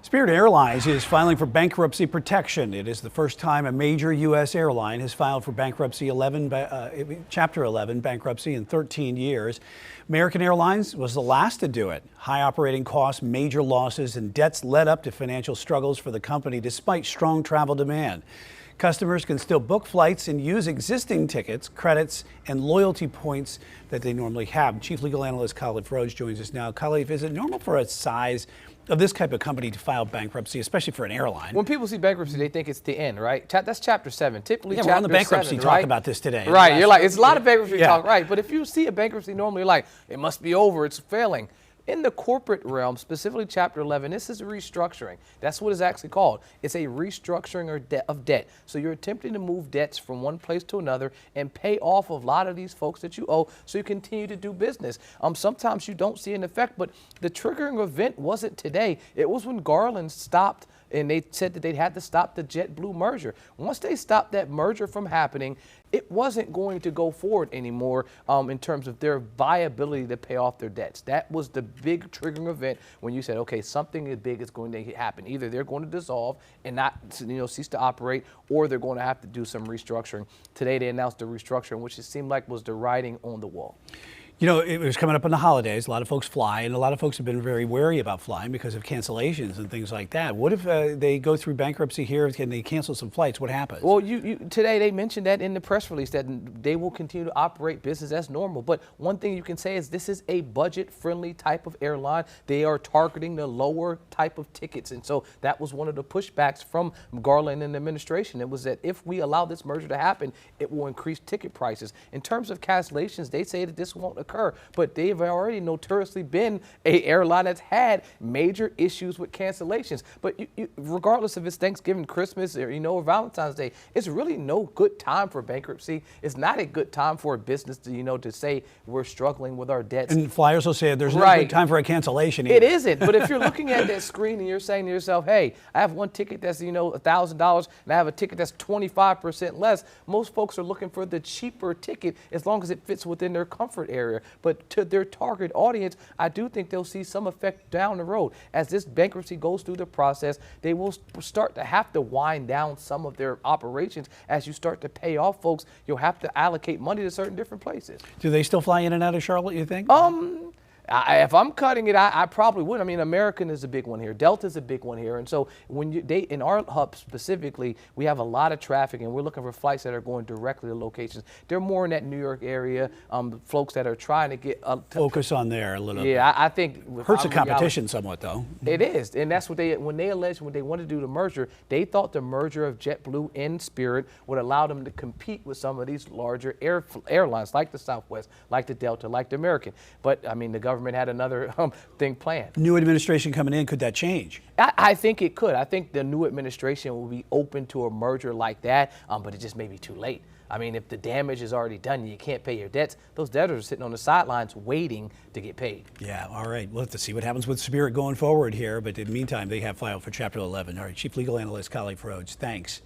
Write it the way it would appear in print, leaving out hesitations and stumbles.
Spirit Airlines is filing for bankruptcy protection. It is the first time a major U.S. airline has filed for Chapter 11 bankruptcy in 13 years. American Airlines was the last to do it. High operating costs, major losses, and debts led up to financial struggles for the company despite strong travel demand. Customers can still book flights and use existing tickets, credits, and loyalty points that they normally have. Chief Legal Analyst Khalif Rhodes joins us now. Khalif, is it normal for a size of this type of company to file bankruptcy, especially for an airline? When people see bankruptcy, they think it's the end, right? That's Chapter 7. Typically, yeah, Chapter we're on the bankruptcy 7, talk right? about this today. Right, you're like, it's a lot of bankruptcy yeah. talk, right? But if you see a bankruptcy, normally you're like, it must be over, it's failing. In the corporate realm, specifically Chapter 11, this is a restructuring. That's what it's actually called. It's a restructuring of debt. So you're attempting to move debts from one place to another and pay off a lot of these folks that you owe so you continue to do business. Sometimes you don't see an effect, but the triggering event wasn't today. It was when Garland stopped and they said that they had to stop the JetBlue merger. Once they stopped that merger from happening, it wasn't going to go forward anymore in terms of their viability to pay off their debts. That was the big triggering event when you said, okay, something big is going to happen. Either they're going to dissolve and not, cease to operate, or they're going to have to do some restructuring. Today they announced the restructuring, which it seemed like was the writing on the wall. You know, it was coming up on the holidays. A lot of folks fly, and a lot of folks have been very wary about flying because of cancellations and things like that. What if they go through bankruptcy here and they cancel some flights? What happens? Well, today they mentioned that in the press release that they will continue to operate business as normal. But one thing you can say is this is a budget-friendly type of airline. They are targeting the lower type of tickets. And so that was one of the pushbacks from Garland and the administration. It was that if we allow this merger to happen, it will increase ticket prices. In terms of cancellations, they say that this won't occur, but they've already notoriously been an airline that's had major issues with cancellations. But regardless if it's Thanksgiving, Christmas, or Valentine's Day, it's really no good time for bankruptcy. It's not a good time for a business to, to say we're struggling with our debts. And flyers will say there's no good time for a cancellation either. It isn't. But if you're looking at that screen and you're saying to yourself, hey, I have one ticket that's, $1,000 and I have a ticket that's 25% less, most folks are looking for the cheaper ticket as long as it fits within their comfort area. But to their target audience, I do think they'll see some effect down the road. As this bankruptcy goes through the process, they will start to have to wind down some of their operations. As you start to pay off folks, you'll have to allocate money to certain different places. Do they still fly in and out of Charlotte, you think? If I'm cutting it, I probably would. I mean, American is a big one here. Delta is a big one here. And so when in our hub specifically, we have a lot of traffic and we're looking for flights that are going directly to locations. They're more in that New York area, folks that are trying to get focus on there a little bit. Yeah, I think hurts the competition somewhat though. It is. And that's what when they wanted to do the merger, they thought the merger of JetBlue and Spirit would allow them to compete with some of these larger airlines like the Southwest, like the Delta, like the American. But I mean, the government had another thing planned. New administration coming in, could that change? I think it could. I think the new administration will be open to a merger like that, but it just may be too late. I mean, if the damage is already done and you can't pay your debts, those debtors are sitting on the sidelines waiting to get paid. Yeah, all right. We'll have to see what happens with Spirit going forward here, but in the meantime, they have filed for Chapter 11. All right, Chief Legal Analyst Khalif Rhodes, thanks.